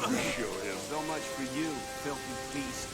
Sure is. So much for you, filthy beast.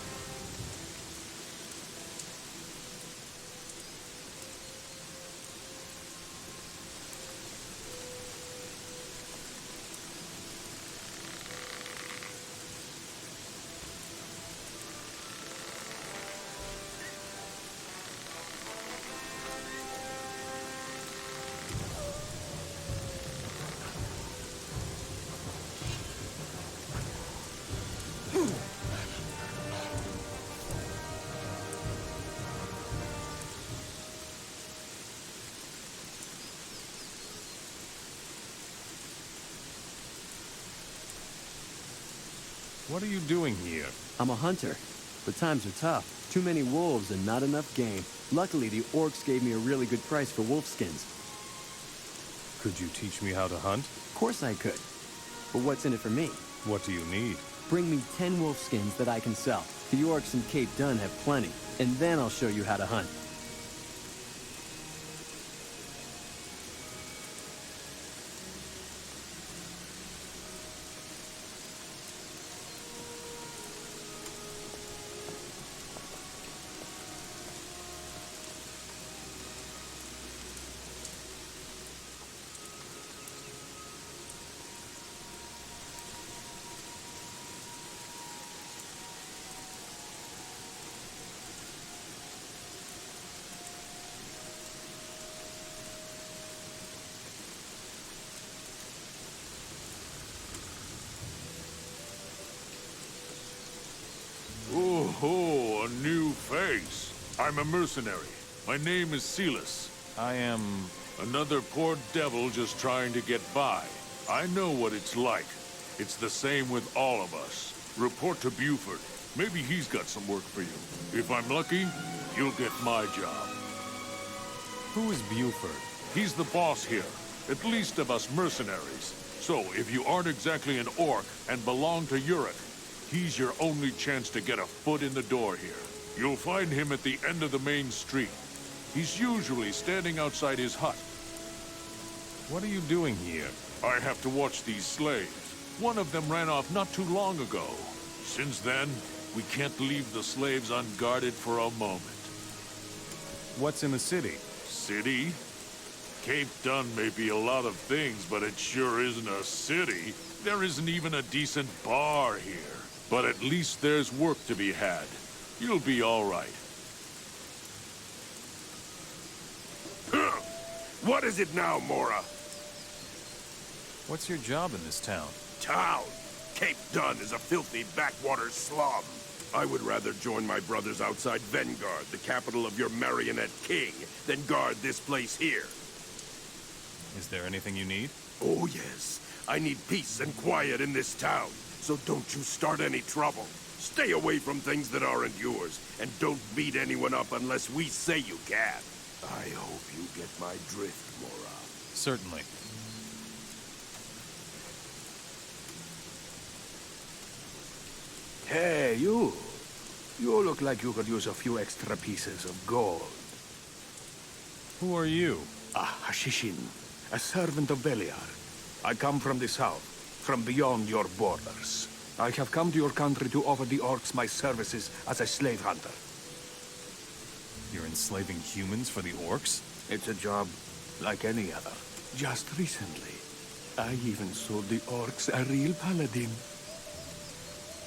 What are you doing here? I'm a hunter, but times are tough. Too many wolves and not enough game. Luckily, the orcs gave me a really good price for wolf skins. Could you teach me how to hunt? Of course I could. But what's in it for me? What do you need? Bring me 10 wolf skins that I can sell. The orcs in Cape Dun have plenty, and then I'll show you how to hunt. Oh, a new face. I'm a mercenary. My name is Silas. I am... Another poor devil just trying to get by. I know what it's like. It's the same with all of us. Report to Buford. Maybe he's got some work for you. If I'm lucky, you'll get my job. Who is Buford? He's the boss here, at least of us mercenaries. So, if you aren't exactly an orc and belong to Uruk, he's your only chance to get a foot in the door here. You'll find him at the end of the main street. He's usually standing outside his hut. What are you doing here? I have to watch these slaves. One of them ran off not too long ago. Since then, we can't leave the slaves unguarded for a moment. What's in the city? City? Cape Dun may be a lot of things, but it sure isn't a city. There isn't even a decent bar here. But at least there's work to be had. You'll be all right. What is it now, Mora? What's your job in this town? Town. Cape Dun is a filthy backwater slum. I would rather join my brothers outside Vanguard, the capital of your marionette king, than guard this place here. Is there anything you need? Oh, yes. I need peace and quiet in this town, so don't you start any trouble. Stay away from things that aren't yours, and don't beat anyone up unless we say you can. I hope you get my drift, Mora. Certainly. Hey, you. You look like you could use a few extra pieces of gold. Who are you? Ah, Hashishin, a servant of Beliar. I come from the south, from beyond your borders. I have come to your country to offer the orcs my services as a slave hunter. You're enslaving humans for the orcs? It's a job like any other. Just recently, I even sold the orcs a real paladin.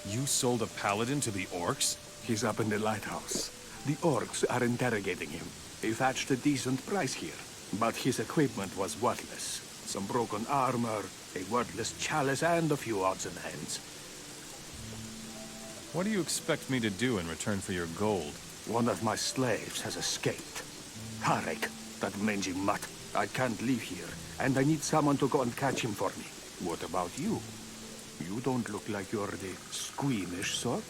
You sold a paladin to the orcs? He's up in the lighthouse. The orcs are interrogating him. He fetched a decent price here, but his equipment was worthless. Some broken armor, a worthless chalice, and a few odds and ends. What do you expect me to do in return for your gold? One of my slaves has escaped. Tarek, that mangy mutt. I can't leave here, and I need someone to go and catch him for me. What about you? You don't look like you're the squeamish sort.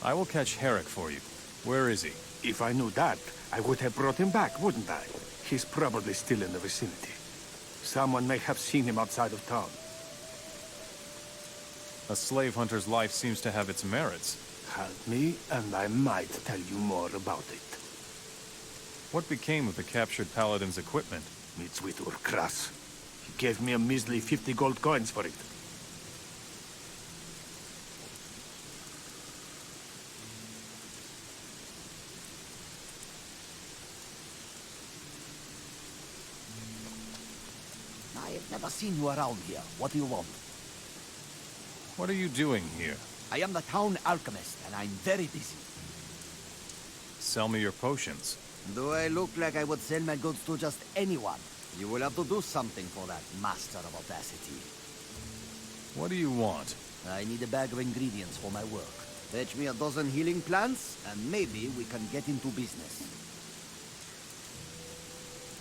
I will catch Herrick for you. Where is he? If I knew that, I would have brought him back, wouldn't I? He's probably still in the vicinity. Someone may have seen him outside of town. A slave hunter's life seems to have its merits. Help me, and I might tell you more about it. What became of the captured paladin's equipment? It's with Urkras. He gave me a measly 50 gold coins for it. I've never seen you around here. What do you want? What are you doing here? I am the town alchemist, and I'm very busy. Sell me your potions. Do I look like I would sell my goods to just anyone? You will have to do something for that, Master of Audacity. What do you want? I need a bag of ingredients for my work. Fetch me a dozen healing plants, and maybe we can get into business.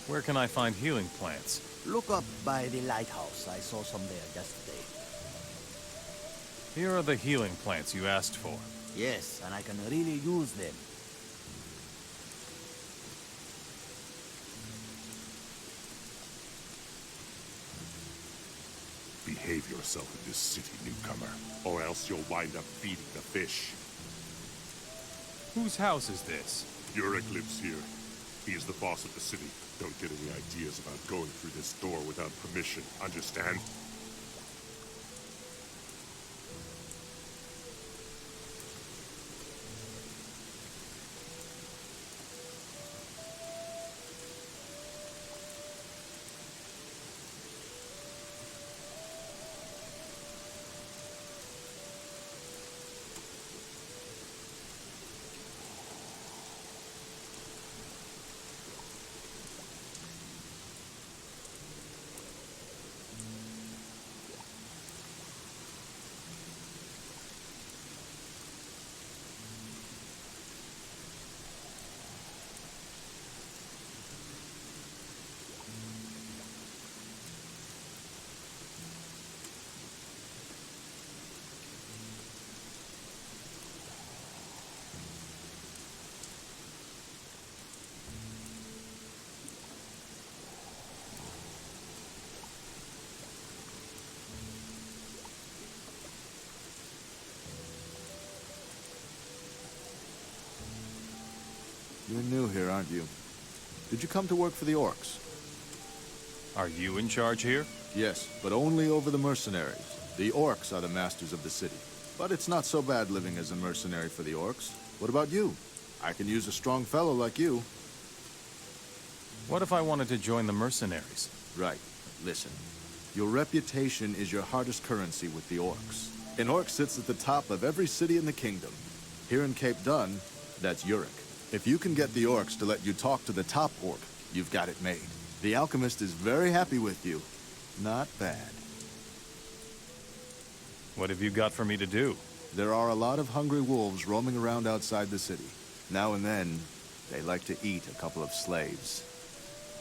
Where can I find healing plants? Look up by the lighthouse. I saw some there yesterday. Here are the healing plants you asked for. Yes, and I can really use them. Behave yourself in this city, newcomer, or else you'll wind up feeding the fish. Whose house is this? Yurik lives here. He is the boss of the city. Don't get any ideas about going through this door without permission, understand? You're new here, aren't you? Did you come to work for the orcs? Are you in charge here? Yes, but only over the mercenaries. The orcs are the masters of the city. But it's not so bad living as a mercenary for the orcs. What about you? I can use a strong fellow like you. What if I wanted to join the mercenaries? Right. Listen. Your reputation is your hardest currency with the orcs. An orc sits at the top of every city in the kingdom. Here in Cape Dun, that's Yurik. If you can get the orcs to let you talk to the top orc, you've got it made. The alchemist is very happy with you. Not bad. What have you got for me to do? There are a lot of hungry wolves roaming around outside the city. Now and then, they like to eat a couple of slaves.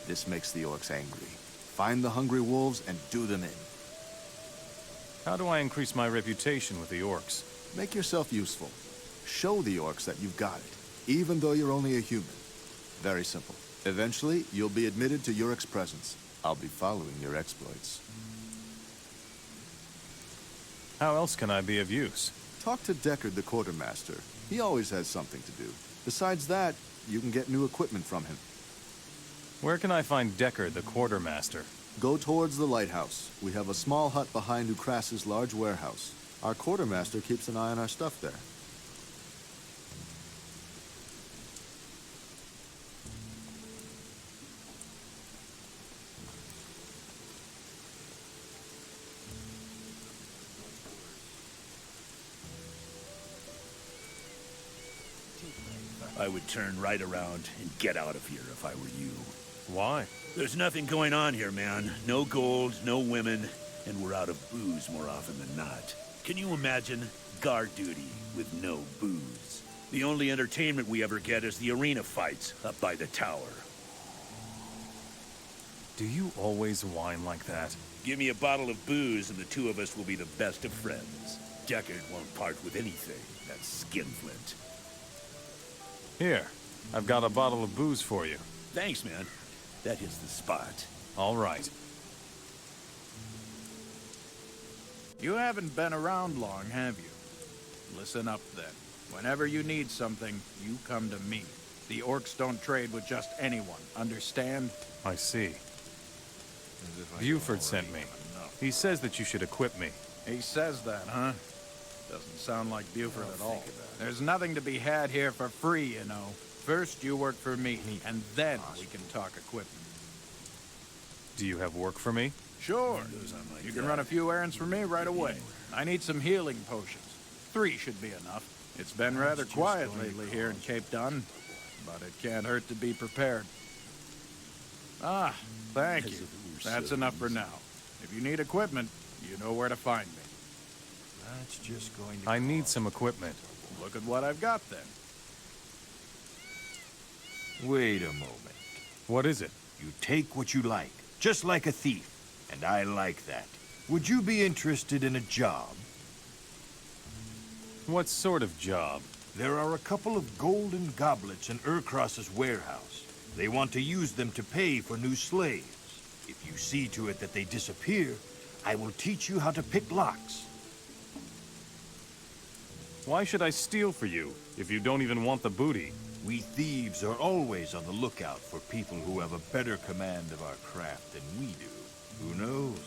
This makes the orcs angry. Find the hungry wolves and do them in. How do I increase my reputation with the orcs? Make yourself useful. Show the orcs that you've got it, even though you're only a human. Very simple. Eventually, you'll be admitted to Yurik's presence. I'll be following your exploits. How else can I be of use? Talk to Deckard the quartermaster. He always has something to do. Besides that, you can get new equipment from him. Where can I find Deckard the quartermaster? Go towards the lighthouse. We have a small hut behind Ukras's large warehouse. Our quartermaster keeps an eye on our stuff there. I would turn right around and get out of here if I were you. Why? There's nothing going on here, man. No gold, no women, and we're out of booze more often than not. Can you imagine guard duty with no booze? The only entertainment we ever get is the arena fights up by the tower. Do you always whine like that? Give me a bottle of booze and the two of us will be the best of friends. Deckard won't part with anything, that skinflint. Here, I've got a bottle of booze for you. Thanks, man. That is the spot. All right. You haven't been around long, have you? Listen up, then. Whenever you need something, you come to me. The orcs don't trade with just anyone, understand? I see. Buford sent me. He says that you should equip me. He says that, huh? Doesn't sound like Buford at all. There's nothing to be had here for free, you know. First, you work for me, and then we can talk equipment. Do you have work for me? Sure. You can run a few errands for me right away. I need some healing potions. 3 should be enough. It's been rather quiet lately here in Cape Dun, but it can't hurt to be prepared. Ah, thank you. That's enough for now. If you need equipment, you know where to find me. That's just going to... I need some equipment. Look at what I've got then. Wait a moment. What is it? You take what you like, just like a thief. And I like that. Would you be interested in a job? What sort of job? There are a couple of golden goblets in Urkros's warehouse. They want to use them to pay for new slaves. If you see to it that they disappear, I will teach you how to pick locks. Why should I steal for you, if you don't even want the booty? We thieves are always on the lookout for people who have a better command of our craft than we do. Who knows?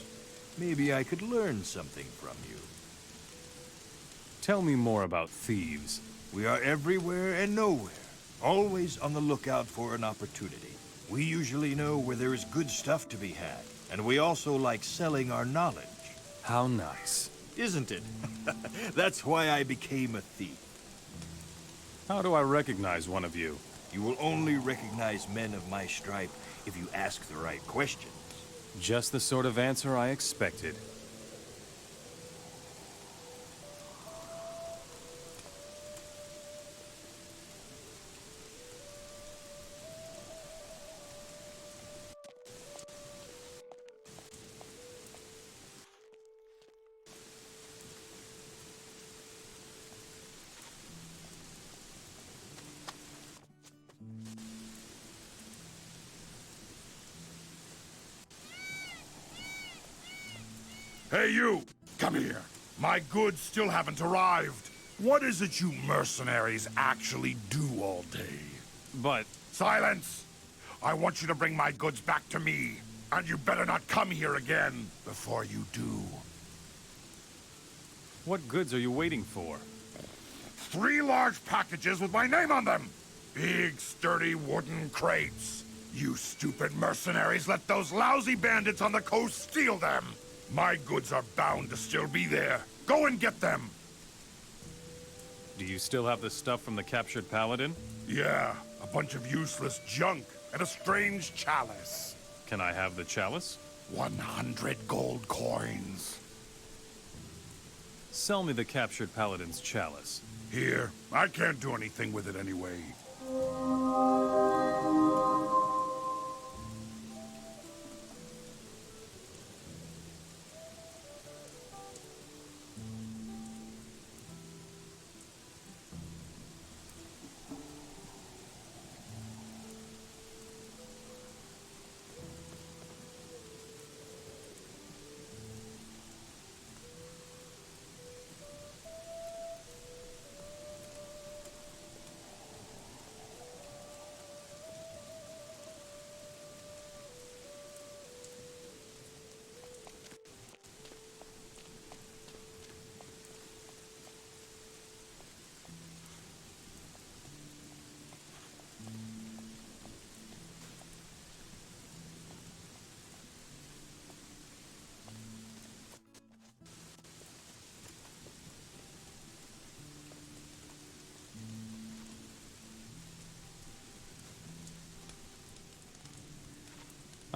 Maybe I could learn something from you. Tell me more about thieves. We are everywhere and nowhere, always on the lookout for an opportunity. We usually know where there is good stuff to be had, and we also like selling our knowledge. How nice. Isn't it? That's why I became a thief. How do I recognize one of you? You will only recognize men of my stripe if you ask the right questions. Just the sort of answer I expected. Hey, you! Come here. My goods still haven't arrived. What is it you mercenaries actually do all day? But... Silence! I want you to bring my goods back to me. And you better not come here again before you do. what goods are you waiting for? 3 large packages with my name on them. Big, sturdy wooden crates. You stupid mercenaries let those lousy bandits on the coast steal them. My goods are bound to still be there. Go and get them. Do you still have the stuff from the captured paladin? Yeah, a bunch of useless junk and a strange chalice. Can I have the chalice? 100 gold coins. Sell me the captured paladin's chalice. Here, I can't do anything with it anyway.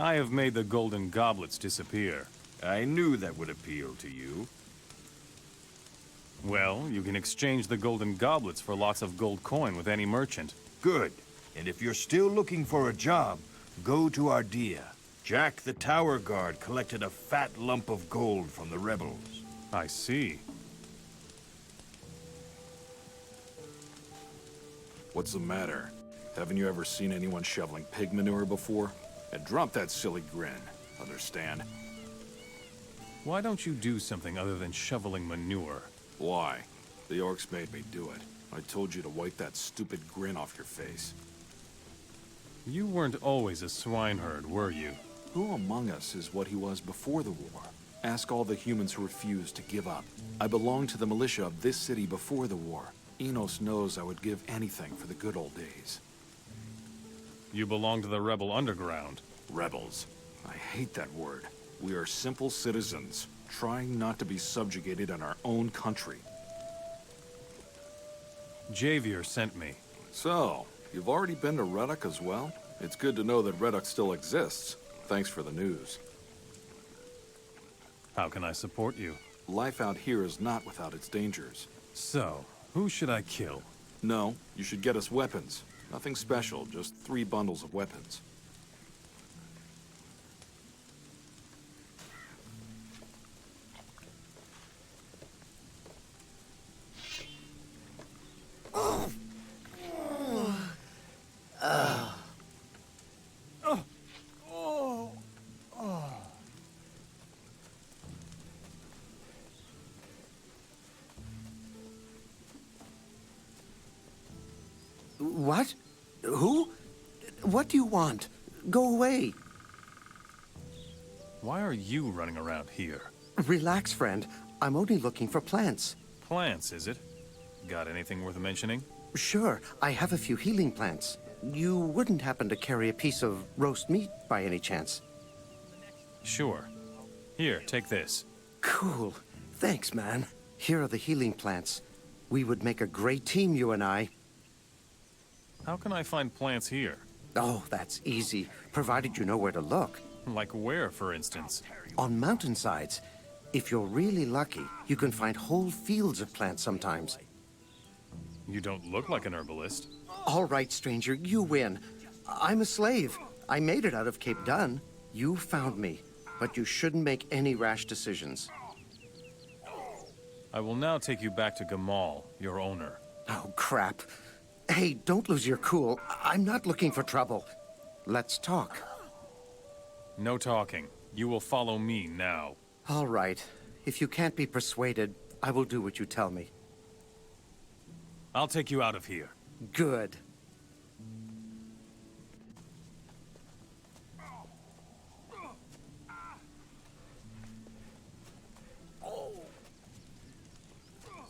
I have made the golden goblets disappear. I knew that would appeal to you. Well, you can exchange the golden goblets for lots of gold coin with any merchant. Good. And if you're still looking for a job, go to Ardea. Jack the tower guard collected a fat lump of gold from the rebels. I see. What's the matter? Haven't you ever seen anyone shoveling pig manure before? And drop that silly grin. Understand? Why don't you do something other than shoveling manure? Why? The orcs made me do it. I told you to wipe that stupid grin off your face. You weren't always a swineherd, were you? Who among us is what he was before the war? Ask all the humans who refused to give up. I belonged to the militia of this city before the war. Enos knows I would give anything for the good old days. You belong to the rebel underground. Rebels. I hate that word. We are simple citizens, trying not to be subjugated in our own country. Javier sent me. So, you've already been to Reddock as well? It's good to know that Reddock still exists. Thanks for the news. How can I support you? Life out here is not without its dangers. So, who should I kill? No, you should get us weapons. Nothing special, just 3 bundles of weapons. What? Who? What do you want? Go away. Why are you running around here? Relax, friend. I'm only looking for plants. Plants, is it? Got anything worth mentioning? Sure, I have a few healing plants. You wouldn't happen to carry a piece of roast meat by any chance? Sure. Here, take this. Cool. Thanks, man. Here are the healing plants. We would make a great team, you and I. How can I find plants here? Oh, that's easy, provided you know where to look. Like where, for instance? On mountainsides. If you're really lucky, you can find whole fields of plants sometimes. You don't look like an herbalist. All right, stranger, you win. I'm a slave. I made it out of Cape Dun. You found me, but you shouldn't make any rash decisions. I will now take you back to Gamal, your owner. Oh, crap. Hey, don't lose your cool. I'm not looking for trouble. Let's talk. No talking. You will follow me now. All right. If you can't be persuaded, I will do what you tell me. I'll take you out of here. Good.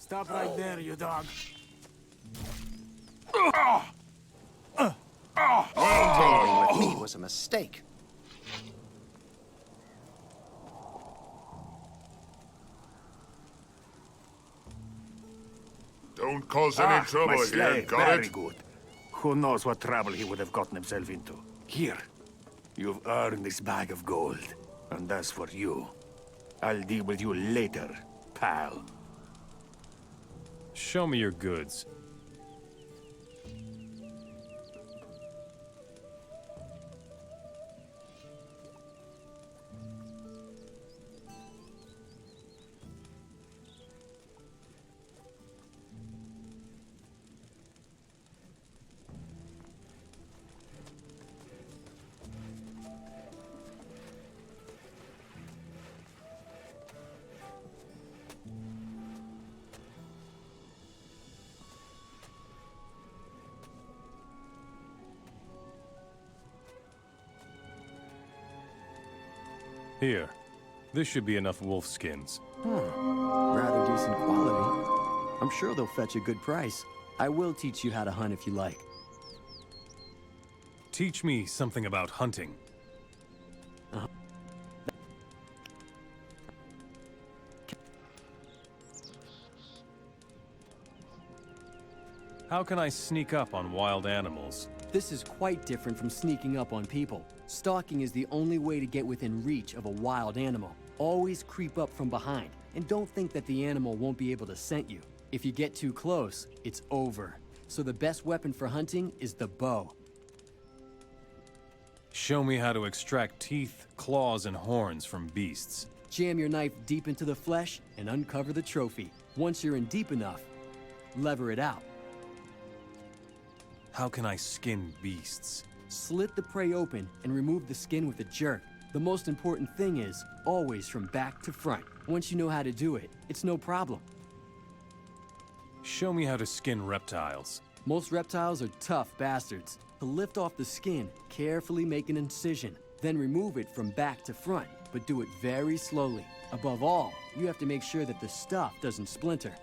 Stop right there, you dog. Entangling with me was a mistake. Don't cause any trouble my here, slave. got Very it? good. Who knows what trouble he would have gotten himself into. Here, you've earned this bag of gold. And as for you, I'll deal with you later, pal. Show me your goods. Here. This should be enough wolf skins. Rather decent quality. I'm sure they'll fetch a good price. I will teach you how to hunt if you like. Teach me something about hunting. How can I sneak up on wild animals? This is quite different from sneaking up on people. Stalking is the only way to get within reach of a wild animal. Always creep up from behind, and don't think that the animal won't be able to scent you. If you get too close, it's over. So the best weapon for hunting is the bow. Show me how to extract teeth, claws, and horns from beasts. Jam your knife deep into the flesh and uncover the trophy. Once you're in deep enough, lever it out. How can I skin beasts? Slit the prey open and remove the skin with a jerk. The most important thing is always from back to front. Once you know how to do it, it's no problem. Show me how to skin reptiles. Most reptiles are tough bastards. To lift off the skin, carefully make an incision, then remove it from back to front, but do it very slowly. Above all, you have to make sure that the stuff doesn't splinter.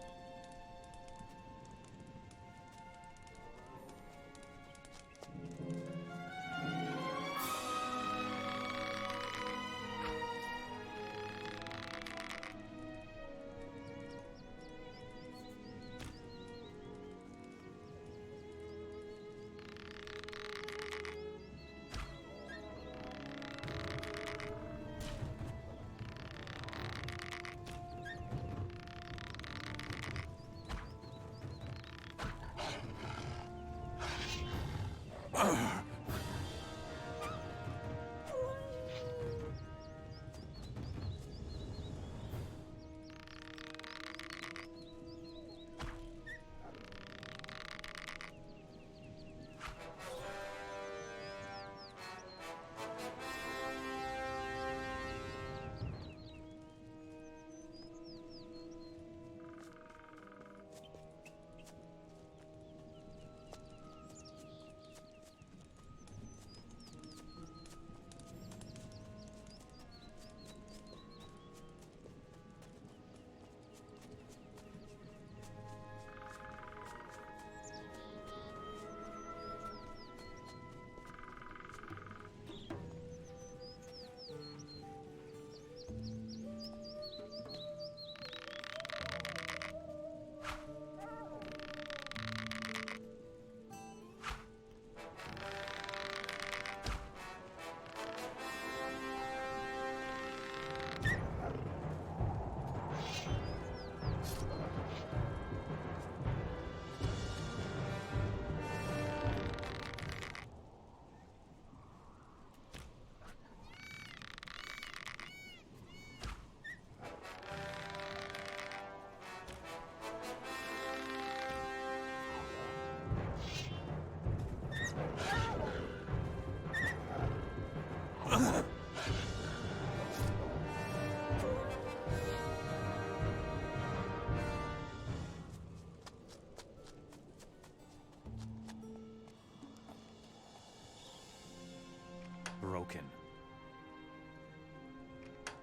Broken.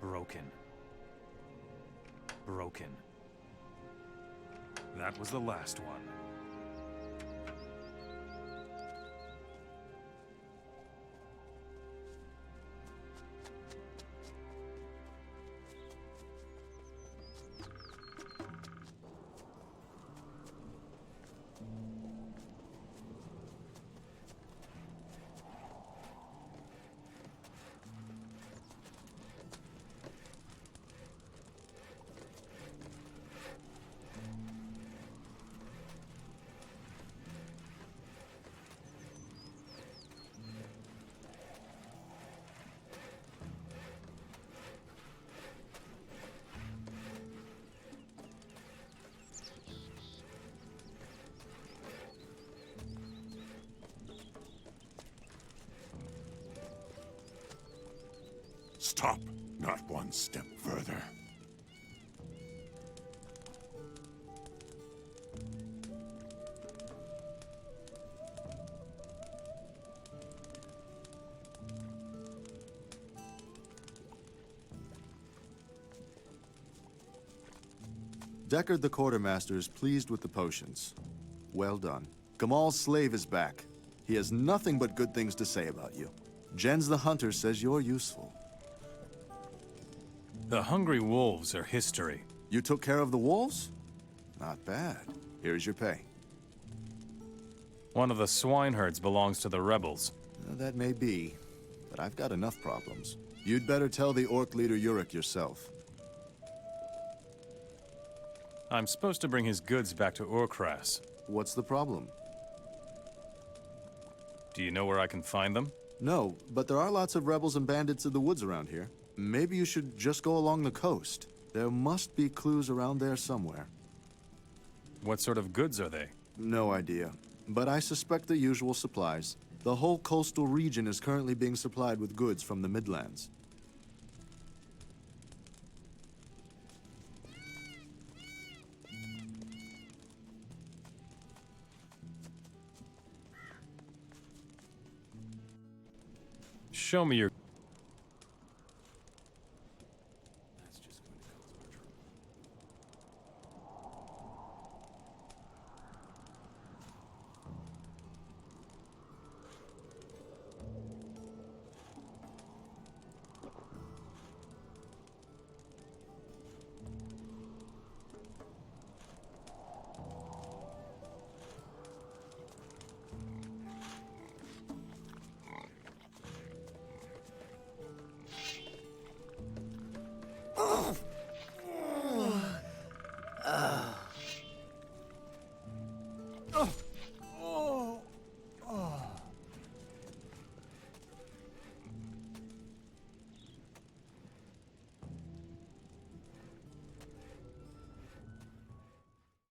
Broken. Broken. That was the last one. Stop. Not one step further. Deckard the Quartermaster is pleased with the potions. Well done. Gamal's slave is back. He has nothing but good things to say about you. Jens the Hunter says you're useful. The Hungry Wolves are history. You took care of the wolves? Not bad. Here's your pay. One of the swineherds belongs to the rebels. That may be, but I've got enough problems. You'd better tell the Orc leader Yurik yourself. I'm supposed to bring his goods back to Urkras. What's the problem? Do you know where I can find them? No, but there are lots of rebels and bandits in the woods around here. Maybe you should just go along the coast. There must be clues around there somewhere. What sort of goods are they? No idea, but I suspect the usual supplies. The whole coastal region is currently being supplied with goods from the Midlands. Show me your